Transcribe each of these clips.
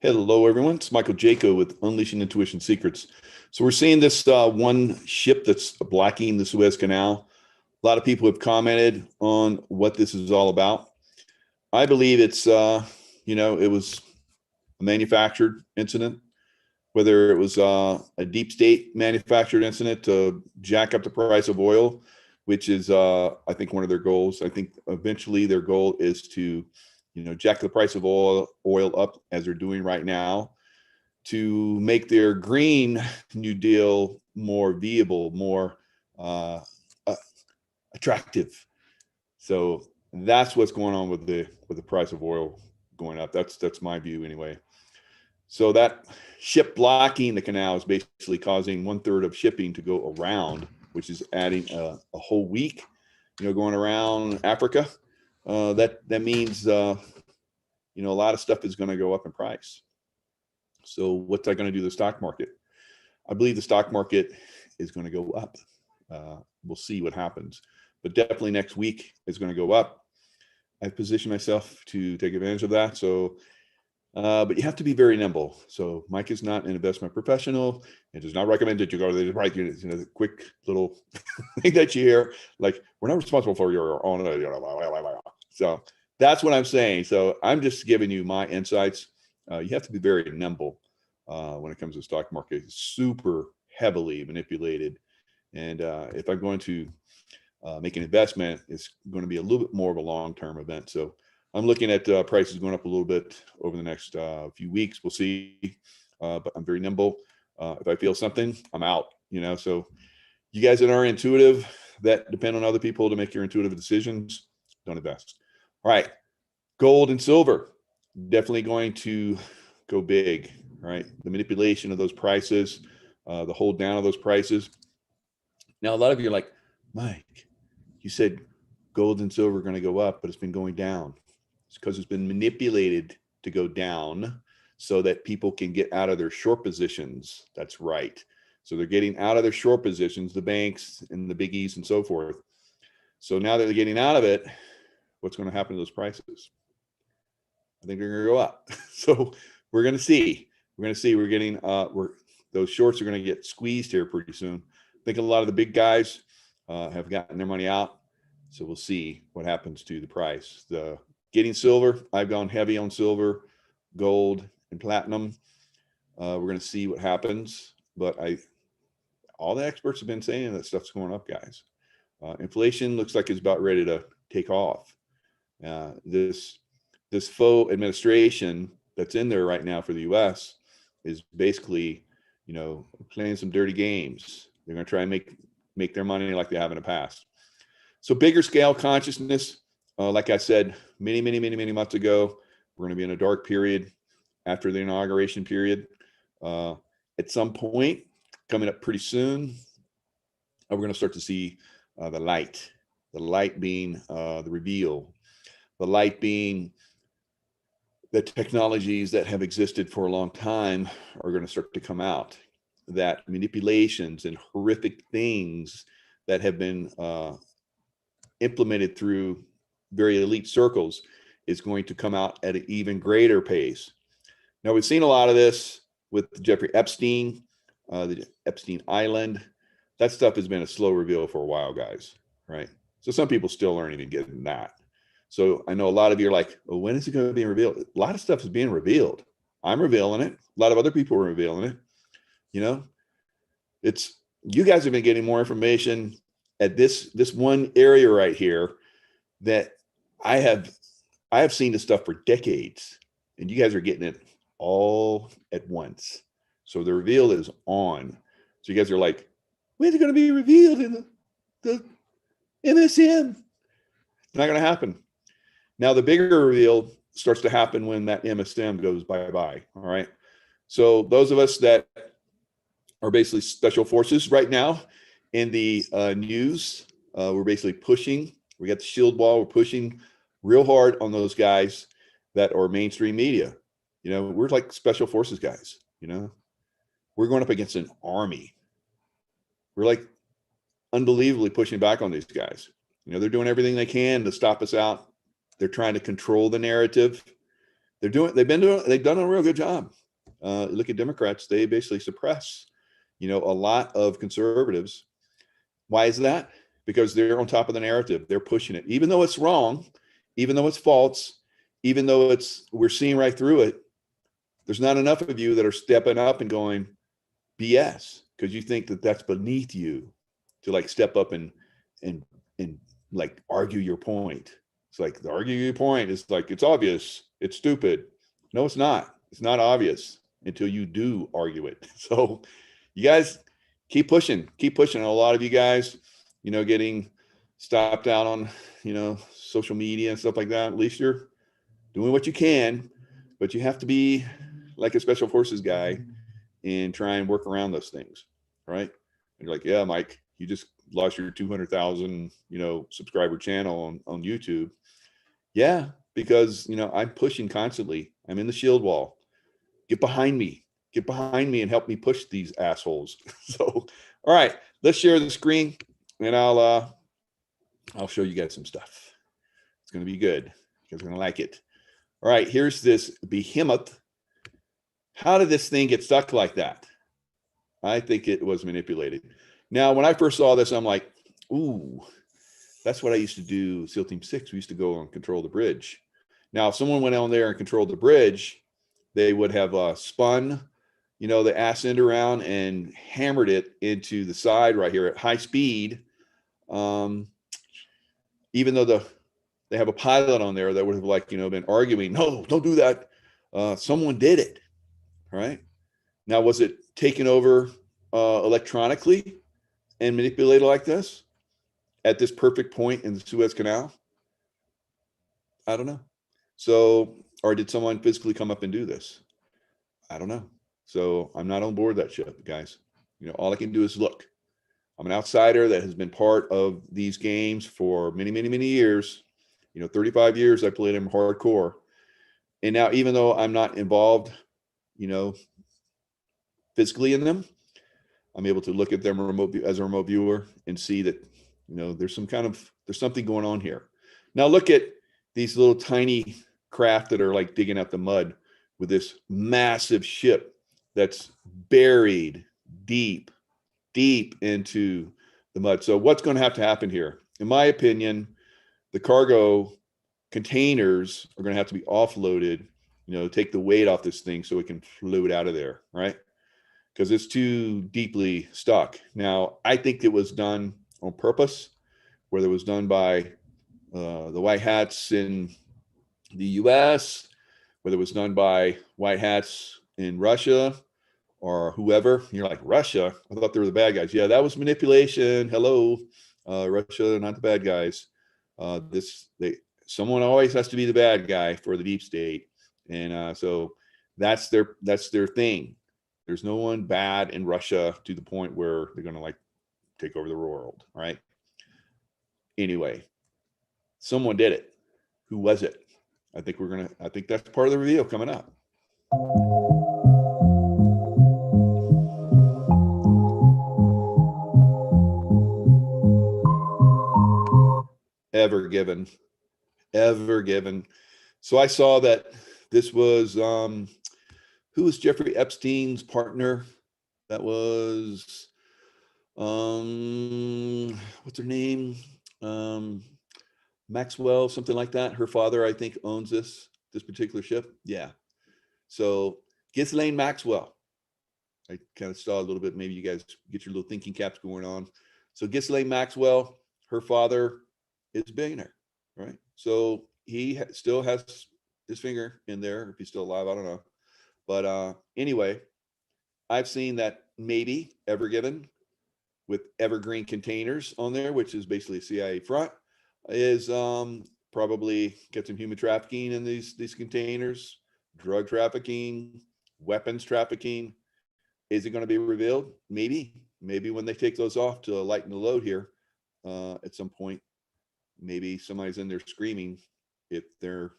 Hello, everyone. It's Michael Jaco with Unleashing Intuition Secrets. So we're seeing this one ship that's blocking the Suez Canal. A lot of people have commented on what this is all about. I believe it's, it was a manufactured incident, whether it was a deep state manufactured incident to jack up the price of oil, which is, I think, one of their goals. I think eventually their goal is to jack the price of oil up as they're doing right now to make their Green New Deal more viable, more uh, attractive. So that's what's going on with the price of oil going up. That's my view anyway. So that ship blocking the canal is basically causing 1/3 of shipping to go around, which is adding a whole week, going around Africa. That means a lot of stuff is going to go up in price. So what's that going to do to the stock market? I believe the stock market is going to go up. We'll see what happens, but definitely next week is going to go up. I've positioned myself to take advantage of that. So, but you have to be very nimble. So Mike is not an investment professional. It does not recommend that you go to the quick little thing that you hear, like, we're not responsible for your own. So that's what I'm saying. So I'm just giving you my insights. You have to be very nimble when it comes to the stock market. It's super heavily manipulated. And if I'm going to make an investment, it's going to be a little bit more of a long-term event. So I'm looking at prices going up a little bit over the next few weeks. We'll see. But I'm very nimble. If I feel something, I'm out. So you guys that are intuitive, that depend on other people to make your intuitive decisions, don't invest. All right. Gold and silver, definitely going to go big, right? The manipulation of those prices, the hold down of those prices. Now, a lot of you are like, Mike, you said gold and silver are going to go up, but it's been going down. It's because it's been manipulated to go down so that people can get out of their short positions. That's right. So they're getting out of their short positions, the banks and the biggies and so forth. So now that they're getting out of it, what's going to happen to those prices? I think they're going to go up. So we're going to see. We're getting those shorts are going to get squeezed here pretty soon. I think a lot of the big guys have gotten their money out. So we'll see what happens to the price. Getting silver, I've gone heavy on silver, gold, and platinum. We're going to see what happens. But all the experts have been saying that stuff's going up, guys. Inflation looks like it's about ready to take off. This faux administration that's in there right now for the U.S. is basically, playing some dirty games. They're going to try and make their money like they have in the past. So bigger scale consciousness, like I said, many months ago, we're going to be in a dark period after the inauguration period. At some point, coming up pretty soon, we're going to start to see the light being the reveal, the light being the technologies that have existed for a long time are going to start to come out. That manipulations and horrific things that have been implemented through very elite circles is going to come out at an even greater pace. Now, we've seen a lot of this with Jeffrey Epstein, the Epstein Island. That stuff has been a slow reveal for a while, guys, right? So some people still aren't even getting that. So I know a lot of you are like, well, when is it going to be revealed? A lot of stuff is being revealed. I'm revealing it. A lot of other people are revealing it. You guys have been getting more information at this one area right here that I have seen this stuff for decades, and you guys are getting it all at once. So the reveal is on. So you guys are like, when's it going to be revealed in the MSM? It's not going to happen. Now, the bigger reveal starts to happen when that MSM goes bye-bye, all right? So those of us that are basically special forces right now in the news, we're basically pushing. We got the shield wall. We're pushing real hard on those guys that are mainstream media. We're like special forces guys, We're going up against an army. We're like unbelievably pushing back on these guys. They're doing everything they can to stop us out. They're trying to control the narrative. they've done a real good job. Look at Democrats, they basically suppress, a lot of conservatives. Why is that? Because they're on top of the narrative. They're pushing it, even though it's wrong, even though it's false, even though we're seeing right through it. There's not enough of you that are stepping up and going BS, because you think that that's beneath you to like step up and like argue your point. It's like the argue your point is like, it's obvious, it's stupid. No, it's not. It's not obvious until you do argue it. So you guys keep pushing. A lot of you guys, getting stopped out on, social media and stuff like that. At least you're doing what you can, but you have to be like a special forces guy and try and work around those things, right? And you're like, yeah, Mike, you just lost your 200,000, subscriber channel on YouTube. Yeah, because, I'm pushing constantly. I'm in the shield wall. Get behind me and help me push these assholes. So, all right, let's share the screen and I'll show you guys some stuff. It's going to be good. You guys are going to like it. All right, here's this behemoth. How did this thing get stuck like that? I think it was manipulated. Now, when I first saw this, I'm like, ooh, that's what I used to do. SEAL Team 6, we used to go and control the bridge. Now, if someone went on there and controlled the bridge, they would have spun, the ass end around and hammered it into the side right here at high speed. Even though they have a pilot on there that would have been arguing, no, don't do that. Someone did it, right? Now, was it taken over electronically and manipulated like this at this perfect point in the Suez Canal? I don't know. So, or did someone physically come up and do this? I don't know. So I'm not on board that ship, guys. All I can do is look. I'm an outsider that has been part of these games for many, many, many years. 35 years I played them hardcore. And now, even though I'm not involved, physically in them, I'm able to look at them as a remote viewer and see that, there's something going on here. Now look at these little tiny craft that are like digging up the mud with this massive ship that's buried deep into the mud. So what's going to happen here? In my opinion, the cargo containers are going to have to be offloaded, take the weight off this thing so it can float out of there, right? Because it's too deeply stuck. Now, I think it was done on purpose, whether it was done by the white hats in the US, whether it was done by white hats in Russia or whoever. You're like, Russia? I thought they were the bad guys. Yeah, that was manipulation. Hello, Russia, not the bad guys. Someone always has to be the bad guy for the deep state. And so that's their thing. There's no one bad in Russia to the point where they're going to take over the world, right? Anyway, someone did it. Who was it? I think that's part of the reveal coming up. Ever given. So I saw that this was, who was Jeffrey Epstein's partner? That was, what's her name? Maxwell, something like that. Her father, I think, owns this particular ship. Yeah. So Ghislaine Maxwell. I kind of saw a little bit. Maybe you guys get your little thinking caps going on. So Ghislaine Maxwell, her father is a billionaire, right? So he still has his finger in there. If he's still alive, I don't know. But anyway, I've seen that maybe Evergreen with Evergreen containers on there, which is basically a CIA front, is probably get some human trafficking in these containers, drug trafficking, weapons trafficking. Is it going to be revealed? Maybe when they take those off to lighten the load here at some point, maybe somebody's in there screaming. If they're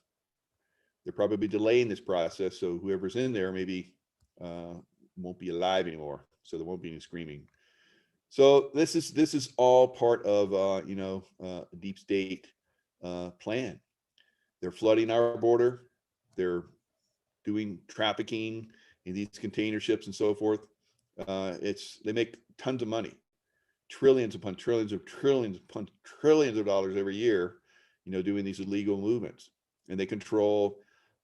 probably delaying this process, so whoever's in there maybe won't be alive anymore, so there won't be any screaming. So this is all part of a deep state plan. They're flooding our border. They're doing trafficking in these container ships and so forth. They make tons of money, trillions upon trillions of trillions upon trillions of dollars every year, doing these illegal movements. And they control,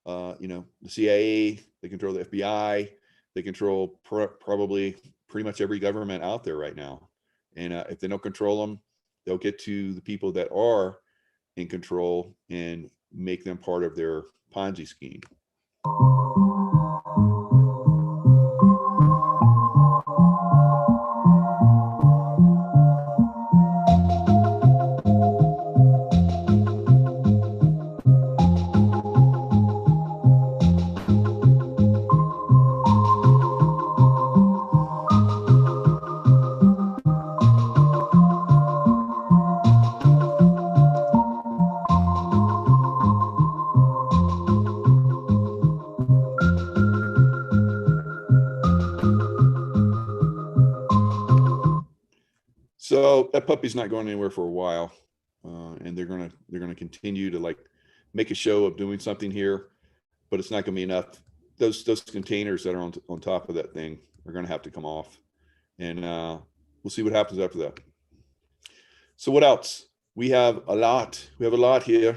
the CIA, they control the FBI, they control probably pretty much every government out there right now. And if they don't control them, they'll get to the people that are in control and make them part of their Ponzi scheme. So that puppy's not going anywhere for a while, and they're gonna continue to like make a show of doing something here, but it's not going to be enough. Those containers that are on top of that thing are going to have to come off, and we'll see what happens after that. So what else? We have a lot. We have a lot here.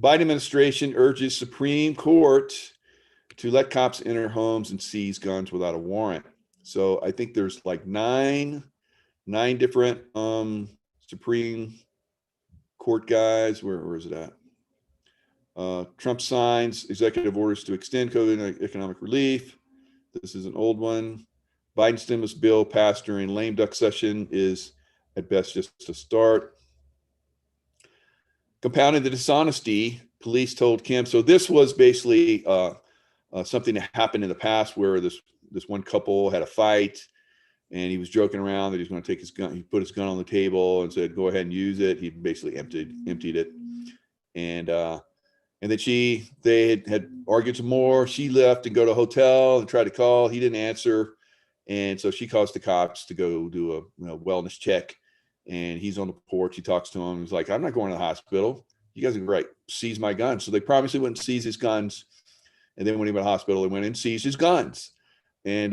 Biden administration urges Supreme Court to let cops enter homes and seize guns without a warrant. So I think there's like nine different Supreme Court guys. Where is it at? Trump signs executive orders to extend COVID economic relief. This is an old one. Biden stimulus bill passed during lame duck session is at best just a start. Compounding the dishonesty, police told Kim. So this was basically something that happened in the past where this one couple had a fight, and he was joking around that he's going to take his gun. He put his gun on the table and said, "Go ahead and use it." He basically emptied it, and then they had argued some more. She left and go to a hotel and tried to call. He didn't answer, and so she calls the cops to go do a wellness check. And he's on the porch. He talks to him. He's like, "I'm not going to the hospital. You guys are right. Seize my guns." So they promised they wouldn't seize his guns, and then when he went to the hospital, they went and seized his guns, and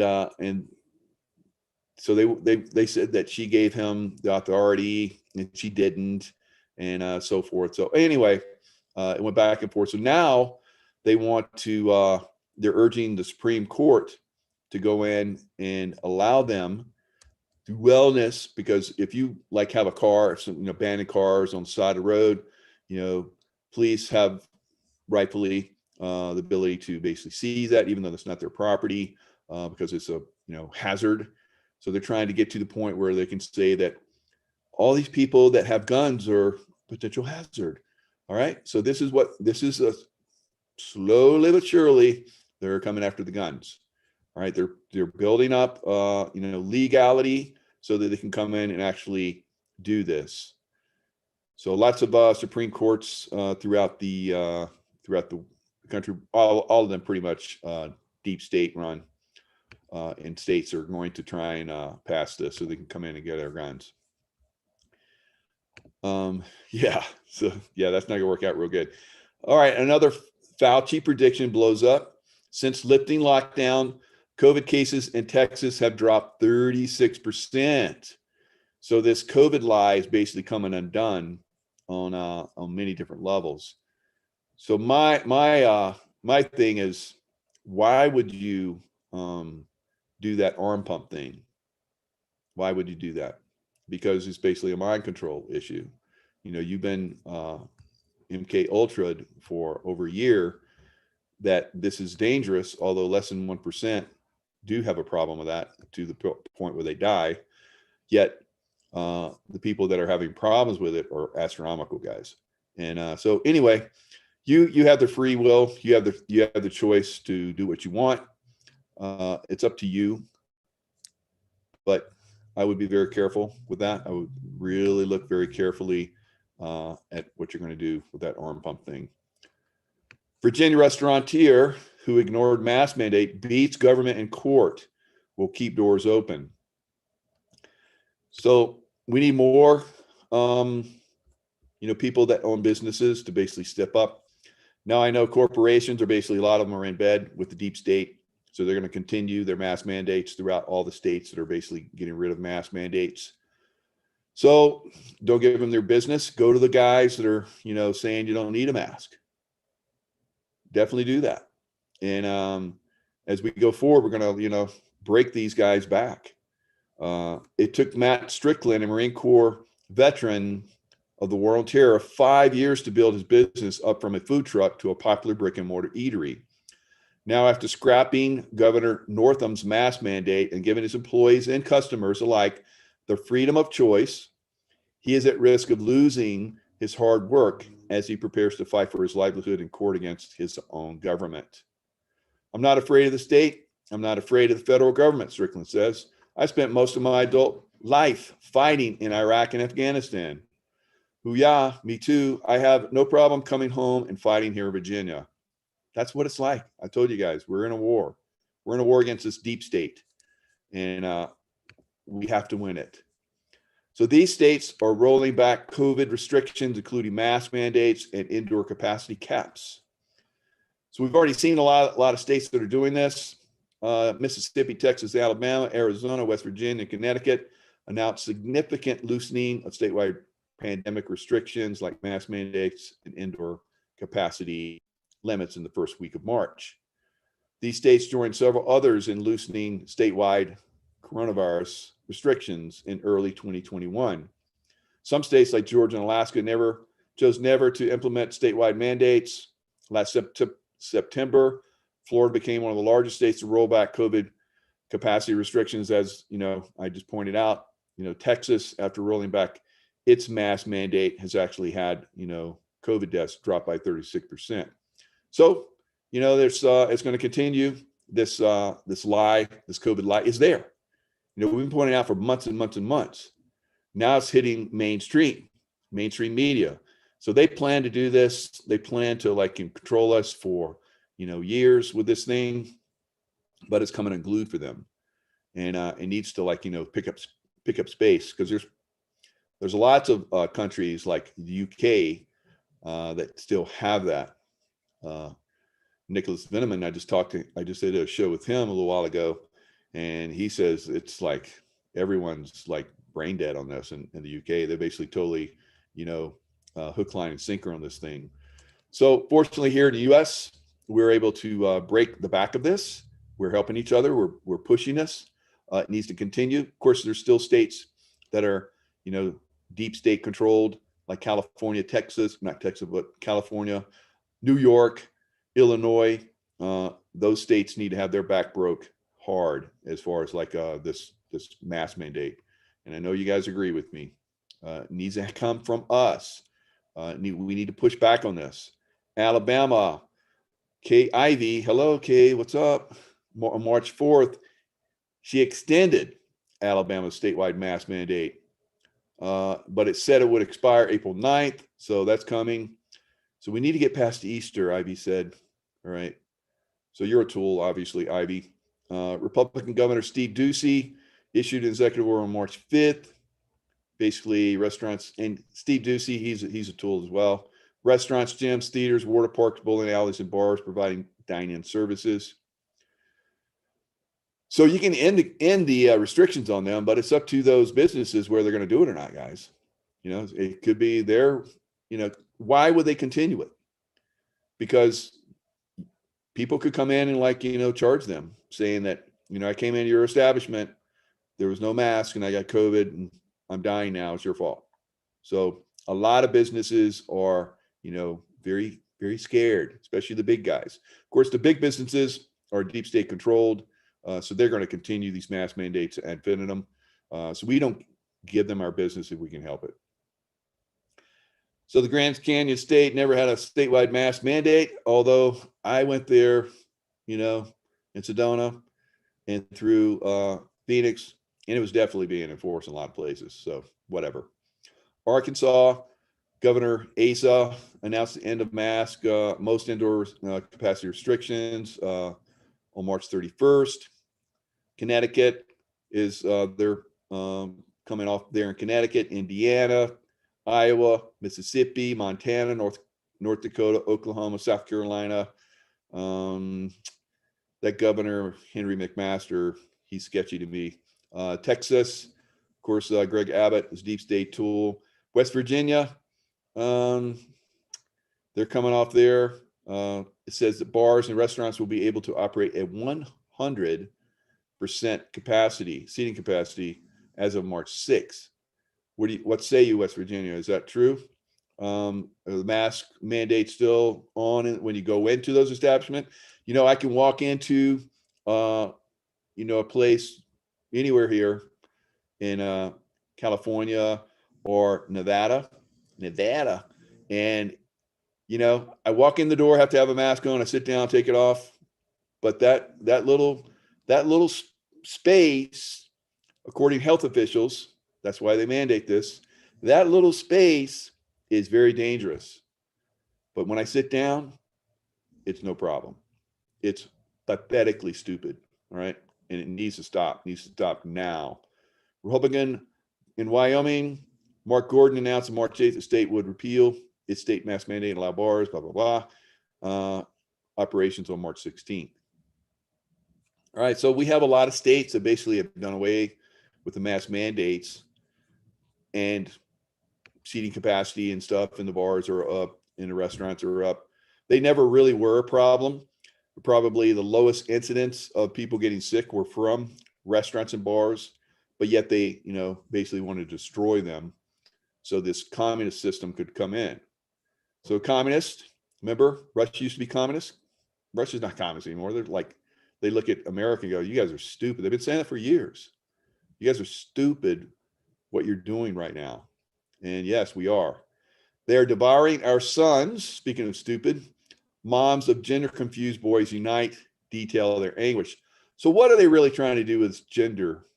so they said that she gave him the authority and she didn't, and so forth. So anyway, it went back and forth. So now they want to. They're urging the Supreme Court to go in and allow them to wellness, because if you like have a car, some abandoned cars on the side of the road, police have rightfully the ability to basically seize that, even though that's not their property, because it's a hazard. So they're trying to get to the point where they can say that all these people that have guns are potential hazard. All right. So this is a slowly but surely they're coming after the guns. All right. They're building up legality so that they can come in and actually do this. So lots of Supreme Courts throughout the country, all of them pretty much deep state run, and states are going to try and pass this so they can come in and get our guns. So that's not gonna work out real good. All right, another Fauci prediction blows up. Since lifting lockdown, COVID cases in Texas have dropped 36%. So this COVID lie is basically coming undone on many different levels. So my thing is, why would you do that arm pump thing? Why would you do that? Because it's basically a mind control issue. You've been MK Ultra'd for over a year, that this is dangerous, although less than 1% do have a problem with that to the point where they die. Yet the people that are having problems with it are astronomical, guys. And so anyway, you have the free will. You have the choice to do what you want. It's up to you. But I would be very careful with that. I would really look very carefully at what you're going to do with that arm pump thing. Virginia restaurateur who ignored mask mandate beats government in court, will keep doors open. So we need more, people that own businesses to basically step up. Now I know corporations are basically, a lot of them are in bed with the deep state. So they're going to continue their mask mandates throughout all the states that are basically getting rid of mask mandates. So don't give them their business. Go to the guys that are, saying you don't need a mask. Definitely do that. And as we go forward, we're going to, break these guys back. It took Matt Strickland, a Marine Corps veteran of the War on Terror, 5 years to build his business up from a food truck to a popular brick and mortar eatery. Now, after scrapping Governor Northam's mask mandate and giving his employees and customers alike the freedom of choice, he is at risk of losing his hard work as he prepares to fight for his livelihood in court against his own government. I'm not afraid of the state. I'm not afraid of the federal government, Strickland says. I spent most of my adult life fighting in Iraq and Afghanistan. Yeah, me too. I have no problem coming home and fighting here in Virginia. That's what it's like. I told you guys, we're in a war. We're in a war against this deep state, and we have to win it. So these states are rolling back COVID restrictions, including mask mandates and indoor capacity caps. So we've already seen a lot of states that are doing this. Mississippi, Texas, Alabama, Arizona, West Virginia, and Connecticut announced significant loosening of statewide pandemic restrictions like mask mandates and indoor capacity limits in the first week of March. These states joined several others in loosening statewide coronavirus restrictions in early 2021. Some states like Georgia and Alaska chose never to implement statewide mandates. Last September, Florida became one of the largest states to roll back COVID capacity restrictions. As I just pointed out, Texas, after rolling back its mask mandate, has actually had, COVID deaths drop by 36%. So, there's it's going to continue. This lie, this COVID lie is there. We've been pointing out for months and months and months. Now it's hitting mainstream media. So they plan to do this. They plan to control us for, years with this thing, but it's coming unglued for them. And it needs to pick up space, because there's lots of countries like the UK that still have that. Nicholas Veneman, I just did a show with him a little while ago, and he says it's like everyone's brain dead on this in the UK. They're basically totally, hook, line, and sinker on this thing. So fortunately here in the US, we're able to break the back of this. We're helping each other. We're pushing this. It needs to continue. Of course, there's still states that are, deep state controlled, like California, not Texas, but California, New York, Illinois. Those states need to have their back broke hard as far as this mask mandate. And I know you guys agree with me. It needs to come from us. We need to push back on this. Alabama, Kay Ivy, hello Kay, what's up? On March 4th, she extended Alabama's statewide mask mandate, but it said it would expire April 9th, so that's coming. So we need to get past Easter, Ivy said. All right. So you're a tool, obviously, Ivy. Republican Governor Steve Ducey issued an executive order on March 5th. Basically, restaurants, and Steve Ducey, he's a tool as well. Restaurants, gyms, theaters, water parks, bowling alleys, and bars providing dine-in services. So you can end the restrictions on them, but it's up to those businesses where they're going to do it or not, guys. It could be their, why would they continue it? Because people could come in and charge them, saying that, I came into your establishment, there was no mask, and I got COVID, and I'm dying now. It's your fault. So a lot of businesses are, very, very scared, especially the big guys. Of course, the big businesses are deep state controlled. So they're going to continue these mask mandates and fit them. So we don't give them our business if we can help it. So the Grand Canyon State never had a statewide mask mandate, although I went there, in Sedona and through Phoenix, and it was definitely being enforced in a lot of places. So whatever. Arkansas, Governor Asa announced the end of most indoor capacity restrictions on March 31st. Connecticut is they're coming off there in Connecticut, Indiana, Iowa, Mississippi, Montana, North North Dakota, Oklahoma, South Carolina. That governor, Henry McMaster, he's sketchy to me. Texas, of course, Greg Abbott is deep state tool. West Virginia, they're coming off there. It says that bars and restaurants will be able to operate at 100% capacity, seating capacity, as of March 6th. What say you, West Virginia? Is that true? The mask mandate still on when you go into those establishments? I can walk into, a place anywhere here in California or Nevada, and I walk in the door, have to have a mask on. I sit down, take it off, but that little space, according to health officials, that's why they mandate this. That little space is very dangerous. But when I sit down, it's no problem. It's pathetically stupid, all right? And it needs to stop. It needs to stop now. Republican in Wyoming, Mark Gordon announced on March 8th the state would repeal its state mask mandate and allow bars, blah, blah, blah, operations on March 16th. All right, so we have a lot of states that basically have done away with the mask mandates, and seating capacity and stuff in the bars are up, in the restaurants are up. They never really were a problem. Probably the lowest incidence of people getting sick were from restaurants and bars, but yet they, basically want to destroy them so this communist system could come in. So communist, remember, Russia used to be communist. Russia's not communist anymore. They look at America and go, you guys are stupid. They've been saying that for years. You guys are stupid what you're doing right now. And yes, we are. They are devouring our sons. Speaking of stupid, moms of gender confused boys unite, detail their anguish. So what are they really trying to do with gender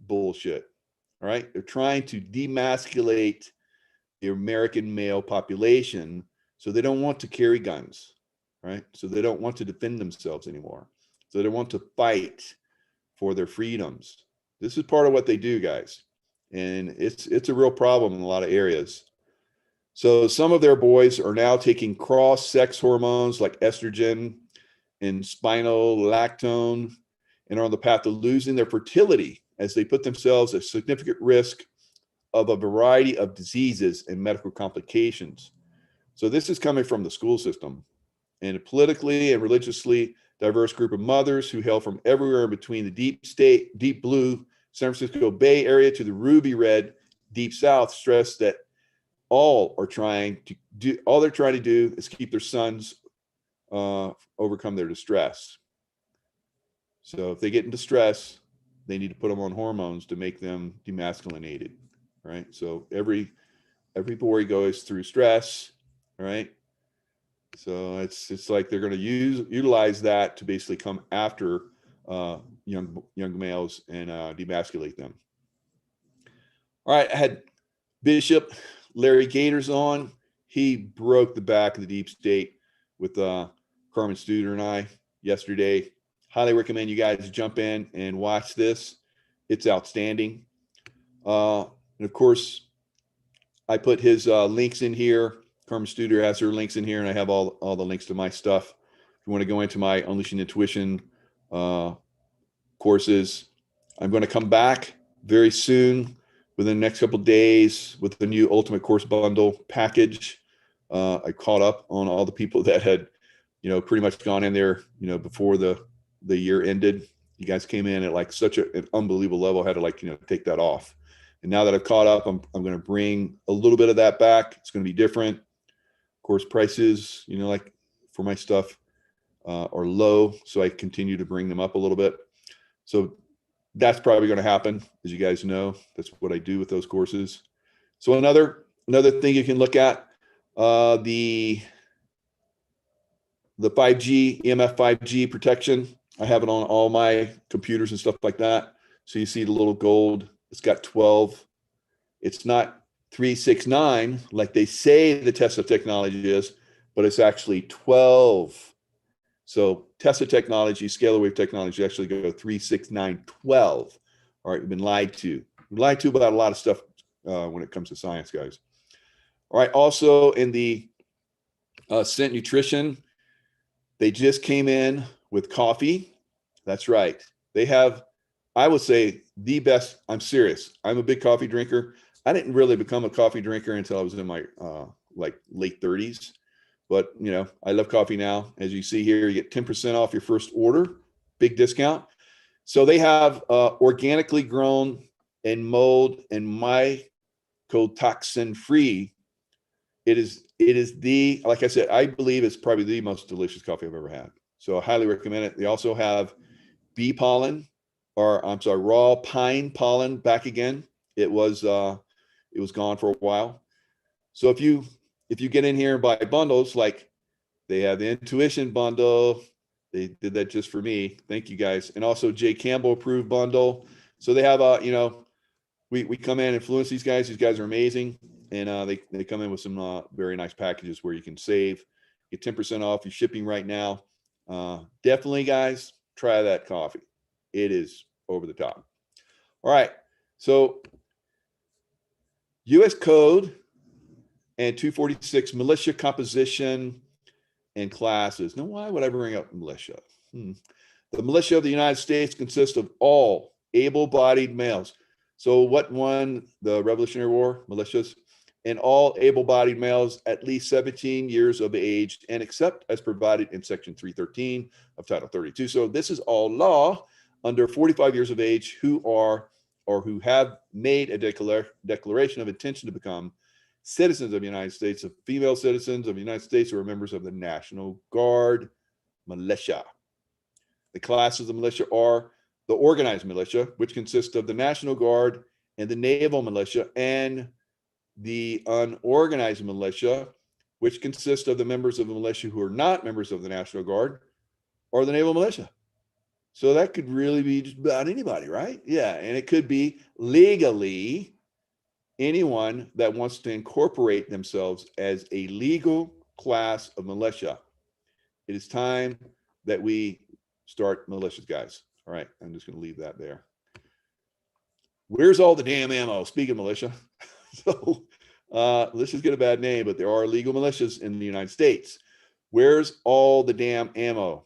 bullshit? All right. They're trying to demasculate the American male population. So they don't want to carry guns, right? So they don't want to defend themselves anymore. So they want to fight for their freedoms. This is part of what they do, guys. And it's a real problem in a lot of areas. So some of their boys are now taking cross-sex hormones like estrogen and spironolactone and are on the path to losing their fertility as they put themselves at significant risk of a variety of diseases and medical complications. So this is coming from the school system, and a politically and religiously diverse group of mothers who hail from everywhere between the deep blue San Francisco Bay Area to the ruby red deep South stress that all they're trying to do is keep their sons overcome their distress. So if they get in distress, they need to put them on hormones to make them demasculinated, right? So every boy goes through stress, right? So it's like they're going to utilize that to basically come after young males and demasculate them. All right, I had Bishop Larry Gators on. He broke the back of the deep state with Carmen Studer and I yesterday. Highly recommend you guys jump in and watch this. It's outstanding. And of course, I put his links in here. Carmen Studer has her links in here, and I have all the links to my stuff. If you want to go into my Unleashing Intuition courses, I'm going to come back very soon, within the next couple of days, with the new Ultimate Course Bundle package. I caught up on all the people that had, pretty much gone in there, before the year ended. You guys came in at like such an unbelievable level. I had to take that off. And now that I've caught up, I'm going to bring a little bit of that back. It's going to be different. Of course, prices, like for my stuff are low. So I continue to bring them up a little bit. So that's probably going to happen. As you guys know, that's what I do with those courses. So another thing you can look at, the 5G, EMF 5G protection. I have it on all my computers and stuff like that. So you see the little gold, it's got 12. It's not 369 like they say the Tesla technology is, but it's actually 12. So Tesla technology, scalar wave technology actually go 36912. All right, we've been lied to. We've lied to about a lot of stuff when it comes to science, guys. All right, also in the Scent Nutrition, they just came in with coffee. That's right. They have, I would say, the best. I'm serious. I'm a big coffee drinker. I didn't really become a coffee drinker until I was in my like late 30s. But you know, I love coffee now. As you see here, you get 10% off your first order, big discount. So they have organically grown and mold and mycotoxin free. It is the, like I said, I believe it's probably the most delicious coffee I've ever had. So I highly recommend it. They also have bee pollen, or I'm sorry, raw pine pollen back again. It was gone for a while. So if you get in here and buy bundles, like they have the Intuition bundle, they did that just for me. Thank you guys. And also Jay Campbell approved bundle. So they have we come in and influence these guys. These guys are amazing. And they come in with some very nice packages where you can save, get 10% off your shipping right now. Definitely, guys, try that coffee. It is over the top. All right. So U.S. Code and 246 militia composition and classes. Now, why would I bring up militia? The militia of the United States consists of all able-bodied males. So what won the Revolutionary War? Militias. And all able-bodied males at least 17 years of age and except as provided in Section 313 of Title 32. So this is all law under 45 years of age who are or who have made a declaration of intention to become citizens of the United States, of female citizens of the United States who are members of the National Guard militia. The classes of militia are the organized militia, which consists of the National Guard and the naval militia, and the unorganized militia, which consists of the members of the militia who are not members of the National Guard or the naval militia. So that could really be just about anybody, right? Yeah, and it could be legally anyone that wants to incorporate themselves as a legal class of militia. It is time that we start militias, guys. All right, I'm just going to leave that there. Where's all the damn ammo? Speaking of militia, so militias get a bad name, but there are legal militias in the United States. Where's all the damn ammo?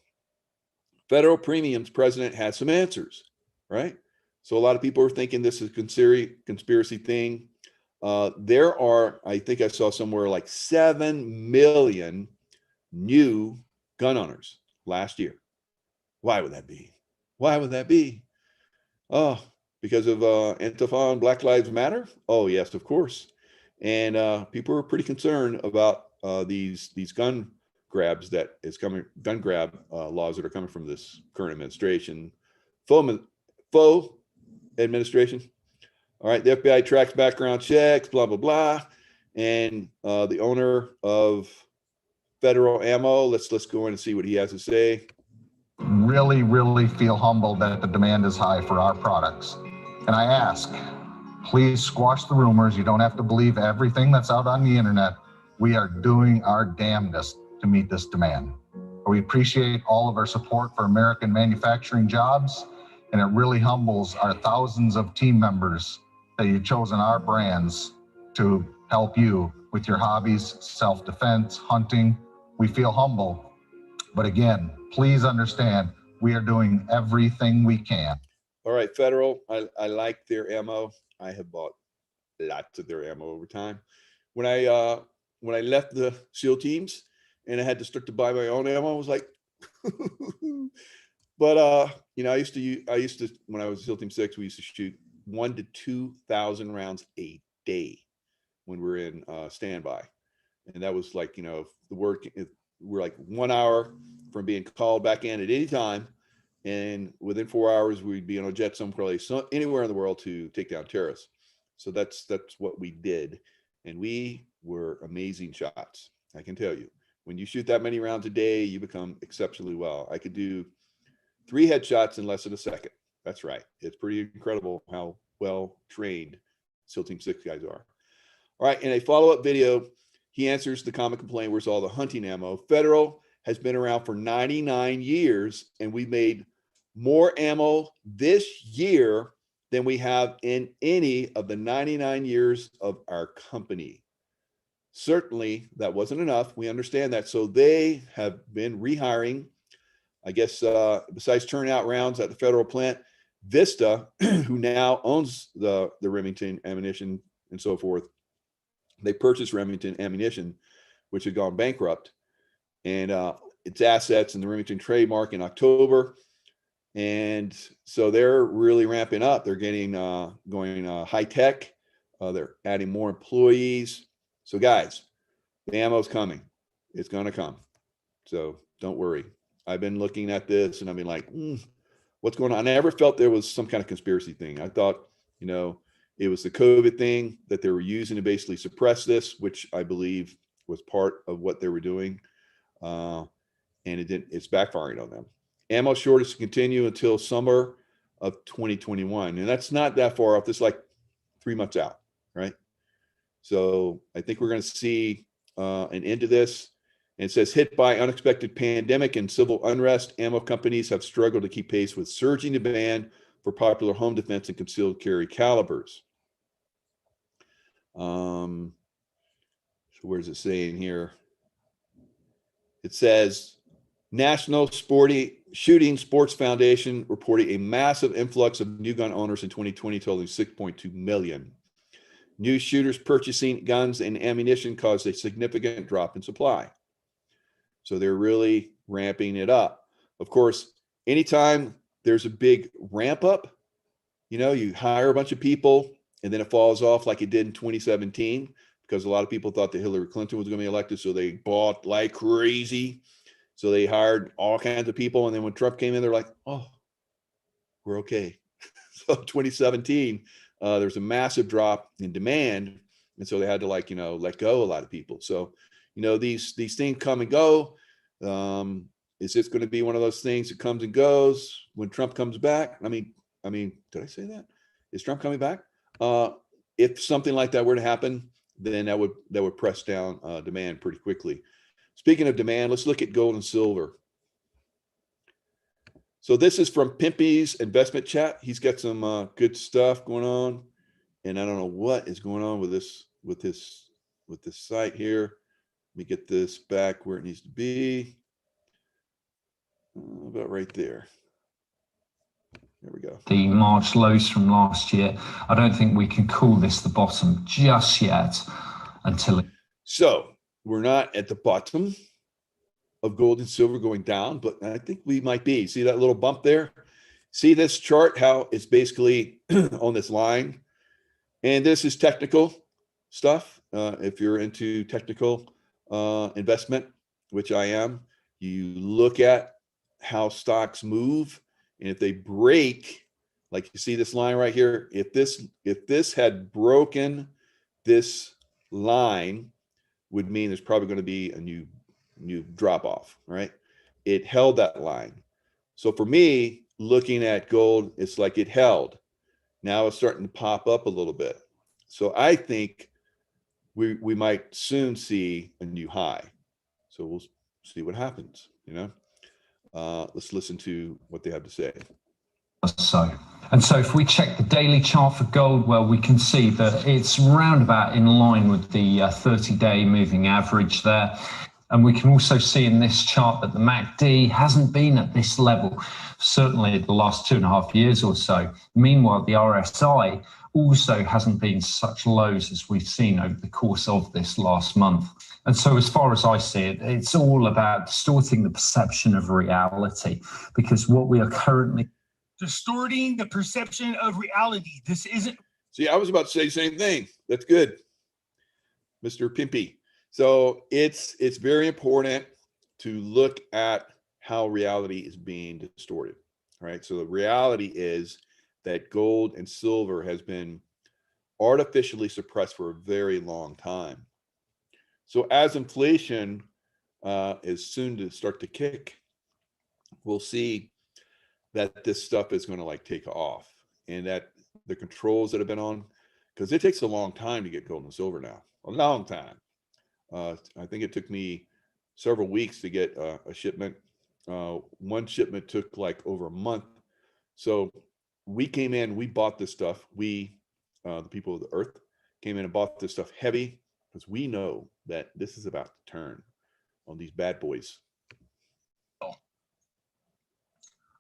Federal Premium's president has some answers, right? So a lot of people are thinking this is a conspiracy thing. There are, I think I saw somewhere like 7 million new gun owners last year. Why would that be? Why would that be? Oh, because of Antifa and Black Lives Matter? Oh, yes, of course. And people are pretty concerned about these gun grabs that is coming, gun grab laws that are coming from this current administration, faux administration. All right, the FBI tracks background checks, blah, blah, blah. And the owner of Federal Ammo, let's go in and see what he has to say. Really feel humbled that the demand is high for our products. And I ask, please squash the rumors. You don't have to believe everything that's out on the internet. We are doing our damnedest to meet this demand. We appreciate all of our support for American manufacturing jobs, and it really humbles our thousands of team members that you've chosen our brands to help you with your hobbies, self-defense, hunting. We feel humble, but again, please understand, we are doing everything we can. All right, Federal, I like their ammo. I have bought lots of their ammo over time. When I left the SEAL teams and I had to start to buy my own ammo, I was like, but I used to when I was SEAL Team 6, we used to shoot 1,000 to 2,000 rounds a day when we're in standby, and that was like the work. We're like 1 hour from being called back in at any time, and within 4 hours we'd be on a jet someplace, anywhere in the world to take down terrorists. So that's what we did, and we were amazing shots. I can tell you, when you shoot that many rounds a day, you become exceptionally well. I could do 3 headshots in less than a second. That's right. It's pretty incredible how well trained SEAL Team 6 guys are. All right, in a follow-up video, he answers the common complaint, where's all the hunting ammo? Federal has been around for 99 years, and we made more ammo this year than we have in any of the 99 years of our company. certainly that wasn't enough. We understand that. So they have been rehiring, I guess, besides turning out rounds at the federal plant, Vista, who now owns the Remington ammunition and so forth, they purchased Remington ammunition, which had gone bankrupt, and its assets and the Remington trademark in October. And so they're really ramping up. They're getting going high tech. They're adding more employees. So guys, the ammo's coming. It's going to come. So don't worry. I've been looking at this and I've been like, what's going on? I never felt there was some kind of conspiracy thing. I thought, it was the COVID thing that they were using to basically suppress this, which I believe was part of what they were doing. And it's backfiring on them. Ammo shortage to continue until summer of 2021. And that's not that far off. It's like 3 months out, right? So I think we're going to see an end to this. And it says, hit by unexpected pandemic and civil unrest, ammo companies have struggled to keep pace with surging demand for popular home defense and concealed carry calibers. So where's it saying here? It says, National Shooting Sports Foundation reported a massive influx of new gun owners in 2020, totaling 6.2 million. New shooters purchasing guns and ammunition caused a significant drop in supply. So they're really ramping it up. Of course, anytime there's a big ramp up, you hire a bunch of people and then it falls off like it did in 2017, because a lot of people thought that Hillary Clinton was going to be elected. So they bought like crazy. So they hired all kinds of people. And then when Trump came in, they're like, oh, we're okay. So 2017, there's a massive drop in demand. And so they had to let go a lot of people. So, these things come and go. Is this going to be one of those things that comes and goes when Trump comes back? I mean, did I say that? Is Trump coming back? If something like that were to happen, then that would press down demand pretty quickly. Speaking of demand, let's look at gold and silver. So this is from Pimpy's investment chat. He's got some good stuff going on, and I don't know what is going on with this site here. Let me get this back where it needs to be. About right there. There we go. The March lows from last year. I don't think we can call this the bottom just yet until. So we're not at the bottom of gold and silver going down, but I think we might be. See that little bump there? See this chart, how it's basically on this line? And this is technical stuff. If you're into technical investment, which I am, you look at how stocks move. And if they break, like you see this line right here, if this had broken this line, would mean there's probably going to be a new drop off, right? It held that line. So for me, looking at gold, it's like it held. Now it's starting to pop up a little bit. So I think we might soon see a new high. So we'll see what happens, Let's listen to what they have to say. So if we check the daily chart for gold, well, we can see that it's roundabout in line with the 30-day moving average there. And we can also see in this chart that the MACD hasn't been at this level, certainly the last 2.5 years or so. Meanwhile, the RSI also hasn't been such lows as we've seen over the course of this last month. And so as far as I see it, it's all about distorting the perception of reality, because what we are currently distorting the perception of reality. This isn't. See, I was about to say the same thing. That's good, Mr. Pimpy. So it's very important to look at how reality is being distorted, right? So the reality is that gold and silver has been artificially suppressed for a very long time. So as inflation is soon to start to kick, we'll see that this stuff is going to take off, and that the controls that have been on, because it takes a long time to get gold and silver now, a long time. I think it took me several weeks to get a shipment. One shipment took over a month. So we came in, we bought this stuff. The people of the earth came in and bought this stuff heavy. because we know that this is about to turn on these bad boys.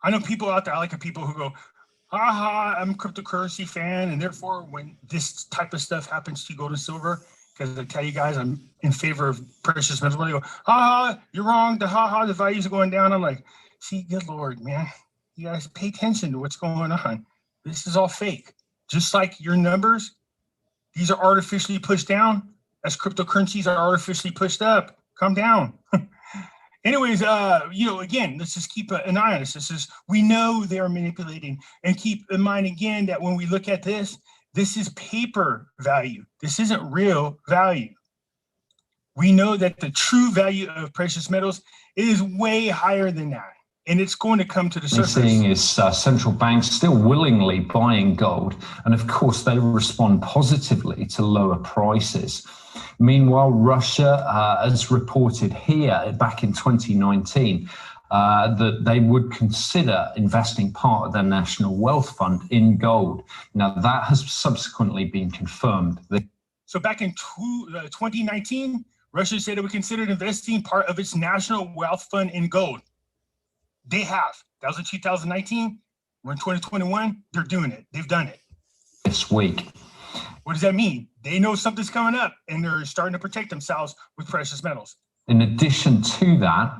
I know people out there, I like people who go, haha, I'm a cryptocurrency fan, and therefore when this type of stuff happens to gold and silver, because I tell you guys I'm in favor of precious metals, when they go, haha, you're wrong, the values are going down. I'm like, see, good Lord, man, you guys pay attention to what's going on. This is all fake. Just like your numbers, these are artificially pushed down as cryptocurrencies are artificially pushed up. Calm down. Anyways, again, let's just keep an eye on this. We know they are manipulating, and keep in mind again that when we look at this is paper value. This isn't real value. We know that the true value of precious metals is way higher than that, and it's going to come to the surface. We're seeing is central banks still willingly buying gold, and of course they respond positively to lower prices. Meanwhile, Russia has reported here back in 2019 that they would consider investing part of their national wealth fund in gold. Now, that has subsequently been confirmed. So back in 2019, Russia said it would consider investing part of its national wealth fund in gold. They have. That was in 2019. We're in 2021. They're doing it. They've done it. This week. What does that mean? They know something's coming up, and they're starting to protect themselves with precious metals. In addition to that,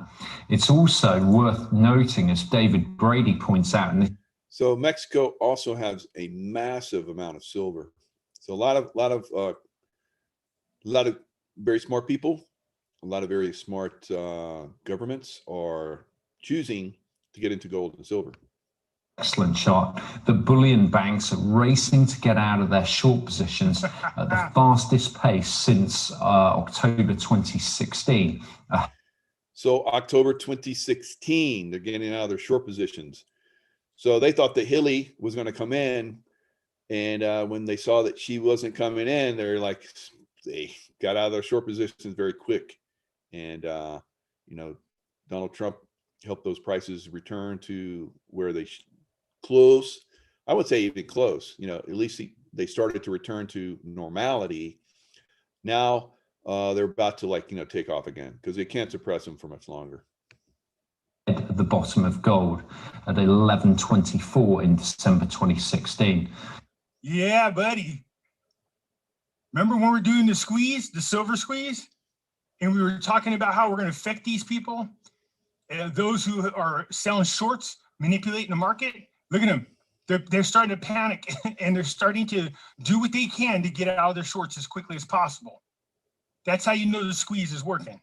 it's also worth noting, as David Brady points out. So Mexico also has a massive amount of silver. So a lot of very smart people, a lot of very smart governments are choosing to get into gold and silver. Excellent shot. The bullion banks are racing to get out of their short positions at the fastest pace since October 2016. So October 2016, they're getting out of their short positions. So they thought that Hilly was going to come in, and when they saw that she wasn't coming in, they got out of their short positions very quick. And Donald Trump helped those prices return to where they close. I would say even close. At least they started to return to normality. Now they're about to take off again because they can't suppress them for much longer. At the bottom of gold at 1124 in December 2016. Yeah, buddy. Remember when we were doing the silver squeeze, and we were talking about how we're going to affect these people, those who are selling shorts, manipulating the market? Look at them. They're starting to panic, and they're starting to do what they can to get out of their shorts as quickly as possible. That's how you know the squeeze is working.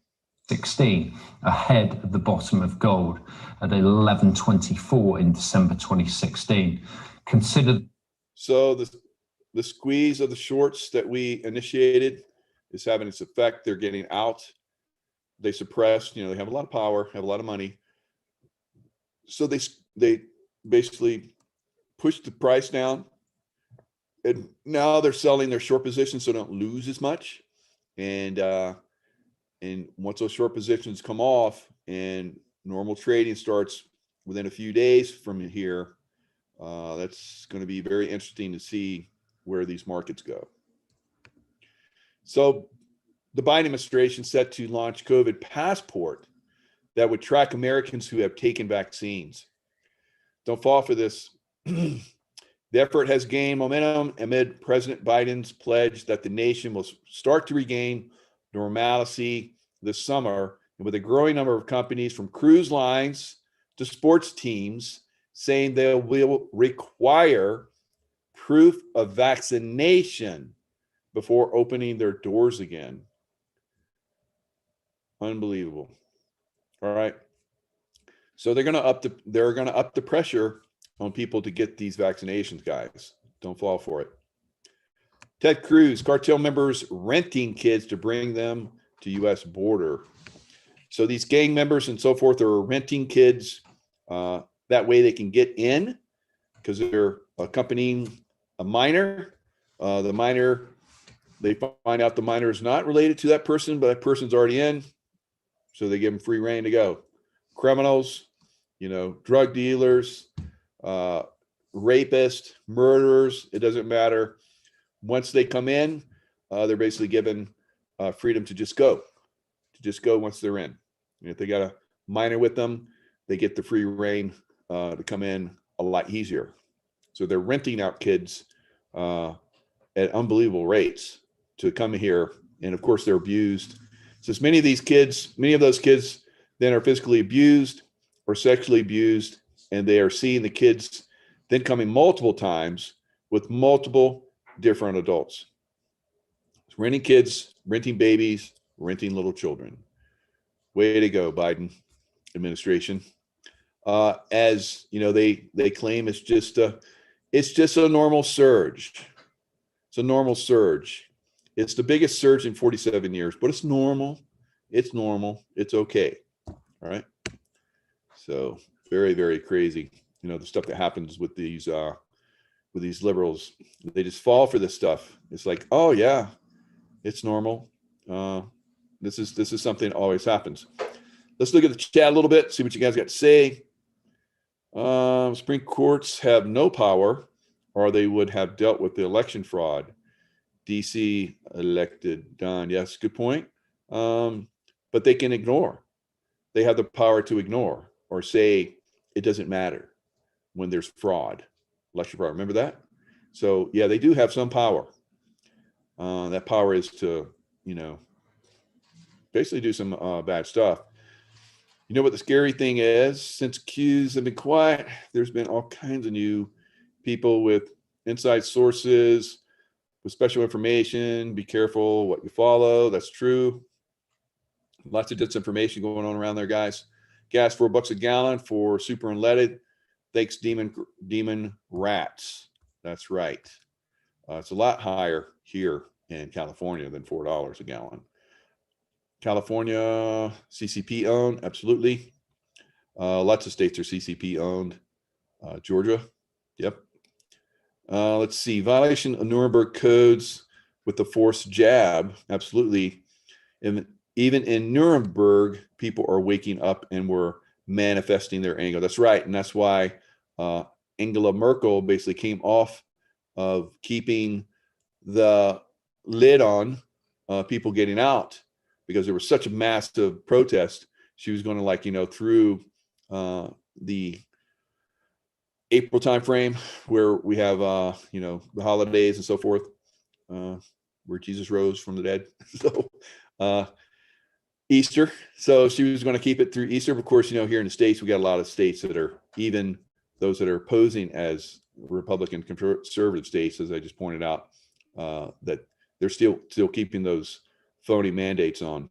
16 ahead at the bottom of gold at 1124 in December 2016. Consider. So the squeeze of the shorts that we initiated is having its effect. They're getting out. They suppress. They have a lot of power, have a lot of money. So they basically push the price down, and now they're selling their short positions so they don't lose as much. And once those short positions come off and normal trading starts within a few days from here, that's going to be very interesting to see where these markets go. So the Biden administration set to launch COVID passport that would track Americans who have taken vaccines. Don't fall for this. The effort has gained momentum amid President Biden's pledge that the nation will start to regain normalcy this summer, and with a growing number of companies from cruise lines to sports teams saying they will require proof of vaccination before opening their doors again. Unbelievable. All right. So they're going to up the pressure on people to get these vaccinations, guys. Don't fall for it. Ted Cruz, cartel members renting kids to bring them to U.S. border. So these gang members and so forth are renting kids. That way they can get in because they're accompanying a minor. The minor, they find out the minor is not related to that person, but that person's already in. So they give them free reign to go. Criminals, drug dealers, rapists, murderers, it doesn't matter. Once they come in, they're basically given freedom to just go once they're in. And if they got a minor with them, they get the free reign to come in a lot easier. So they're renting out kids at unbelievable rates to come here. And of course, they're abused. So many of those kids then are physically abused or sexually abused, and they are seeing the kids then coming multiple times with multiple different adults. It's renting kids, renting babies, renting little children. Way to go, Biden administration. As you know, they claim it's just a normal surge. It's a normal surge. It's the biggest surge in 47 years, but it's normal. It's normal. It's okay. All right. So very, very crazy. You know, the stuff that happens with these liberals, they just fall for this stuff. It's like, oh yeah, it's normal. This is something that always happens. Let's look at the chat a little bit, see what you guys got to say. Supreme Courts have no power, or they would have dealt with the election fraud. DC elected Don. Yes, good point. But they can ignore. They have the power to ignore or say it doesn't matter when there's fraud, election fraud. Remember that? So yeah, they do have some power. That power is to, basically do some bad stuff. You know what the scary thing is? Since Qs have been quiet, there's been all kinds of new people with inside sources, with special information. Be careful what you follow. That's true. Lots of disinformation going on around there, guys. Gas $4 a gallon for super unleaded. Thanks, demon rats. That's right. It's a lot higher here in California than $4 a gallon. California, CCP owned, absolutely. Lots of states are CCP owned. Georgia, yep. Let's see, violation of Nuremberg codes with the forced jab, absolutely. And even in Nuremberg, people are waking up and were manifesting their anger. That's right, and that's why Angela Merkel basically came off of keeping the lid on people getting out, because there was such a massive protest. She was going to, through the April timeframe, where we have the holidays and so forth, where Jesus rose from the dead. So Easter. So she was going to keep it through Easter. Of course, here in the States, we got a lot of states that are, even those that are posing as Republican conservative states, as I just pointed out, that they're still keeping those phony mandates on.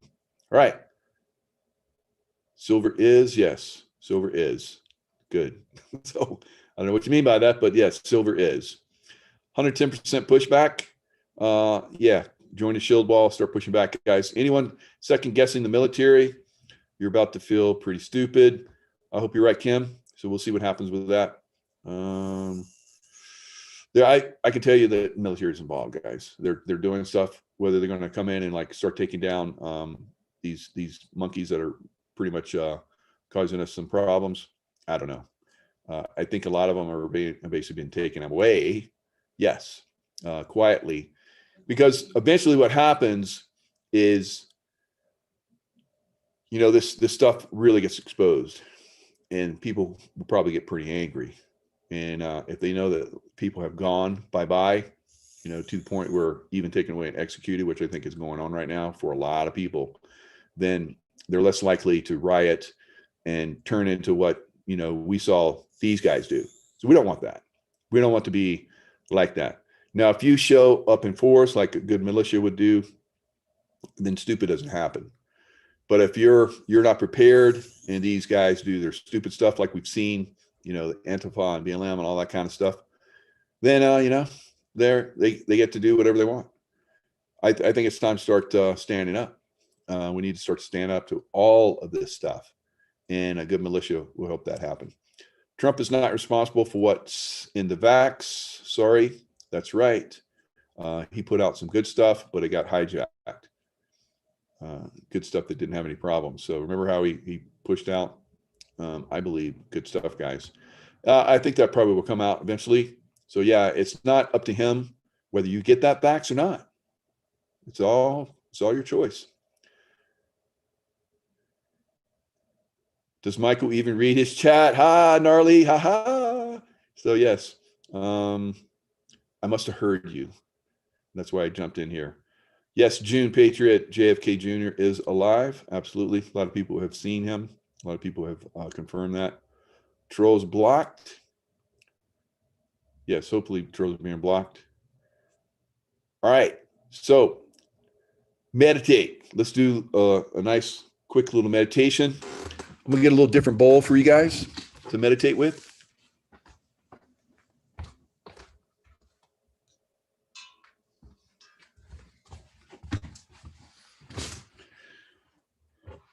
All right. Silver is, yes, silver is good. So I don't know what you mean by that, but yes, silver is. 110% pushback. Yeah, join the shield wall, start pushing back, guys. Anyone second guessing the military, you're about to feel pretty stupid. I hope you're right, Kim. So we'll see what happens with that. I can tell you that military is involved, guys. They're doing stuff. Whether they're going to come in and start taking down these monkeys that are pretty much causing us some problems, I don't know. I think a lot of them are basically being taken away. Yes, quietly, because eventually what happens is, this stuff really gets exposed, and people will probably get pretty angry. And if they know that people have gone bye-bye, to the point where even taken away and executed, which I think is going on right now for a lot of people, then they're less likely to riot and turn into what, we saw these guys do. So we don't want that. We don't want to be like that. Now, if you show up in force like a good militia would do, then stupid doesn't happen. But if you're not prepared and these guys do their stupid stuff like we've seen, the Antifa and BLM and all that kind of stuff, then, they get to do whatever they want. I think it's time to start standing up. We need to start to stand up to all of this stuff, and a good militia will help that happen. Trump is not responsible for what's in the vax. Sorry, that's right. He put out some good stuff, but it got hijacked. Good stuff that didn't have any problems. So remember how he pushed out, I believe, good stuff, guys. I think that probably will come out eventually. So yeah, it's not up to him whether you get that vax or not. It's all It's all your choice. Does Michael even read his chat? Ha, gnarly, ha ha. So yes, I must have heard you. That's why I jumped in here. Yes, June Patriot JFK Jr. is alive. Absolutely. A lot of people have seen him. A lot of people have confirmed that. Trolls blocked. Yes, hopefully trolls are being blocked. All right. So meditate. Let's do a nice, quick little meditation. I'm going to get a little different bowl for you guys to meditate with.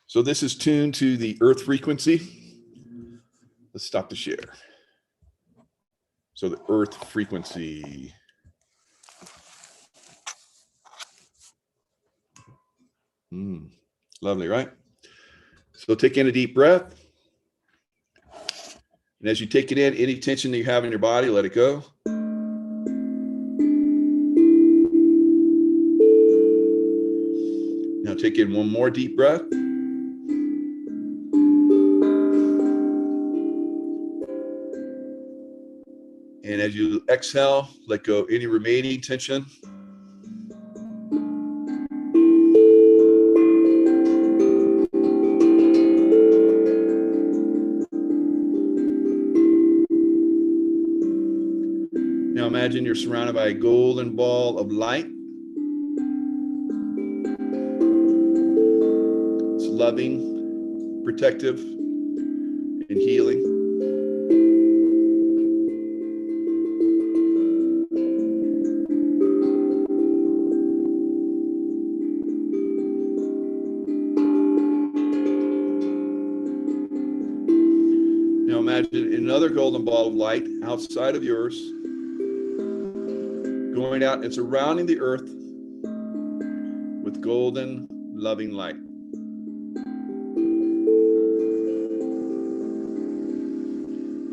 So this is tuned to the earth frequency. Let's stop the share. So the earth frequency. Lovely, right? So take in a deep breath. And as you take it in, any tension that you have in your body, let it go. Now take in one more deep breath. And as you exhale, let go any remaining tension. Now imagine you're surrounded by a golden ball of light. It's loving, protective, and healing. Now imagine another golden ball of light outside of yours, going out and surrounding the earth with golden, loving light.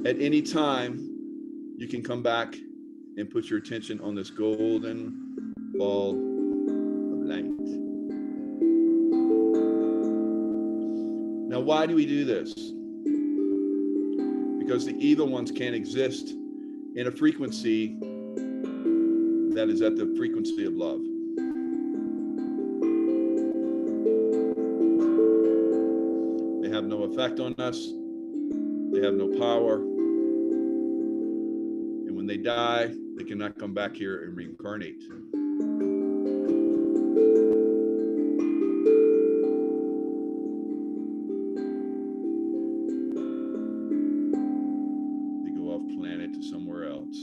At any time, you can come back and put your attention on this golden ball of light. Now, why do we do this? Because the evil ones can't exist in a frequency that is at the frequency of love. They have no effect on us. They have no power. And when they die, they cannot come back here and reincarnate. They go off planet to somewhere else.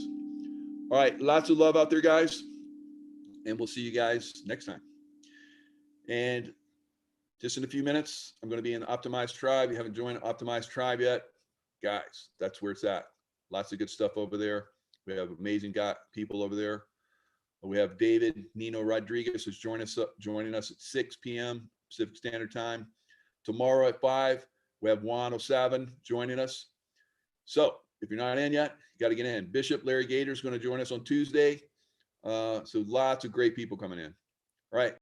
All right, lots of love out there, guys. And we'll see you guys next time. And just in a few minutes, I'm going to be in the Optimized Tribe. If you haven't joined the Optimized Tribe yet, guys, that's where it's at. Lots of good stuff over there. We have amazing people over there. We have David Nino Rodriguez who's joining us at 6 p.m. Pacific Standard Time. Tomorrow at 5, we have Juan O'Savin joining us. So if you're not in yet, you got to get in. Bishop Larry Gator is going to join us on Tuesday. So lots of great people coming in. All right.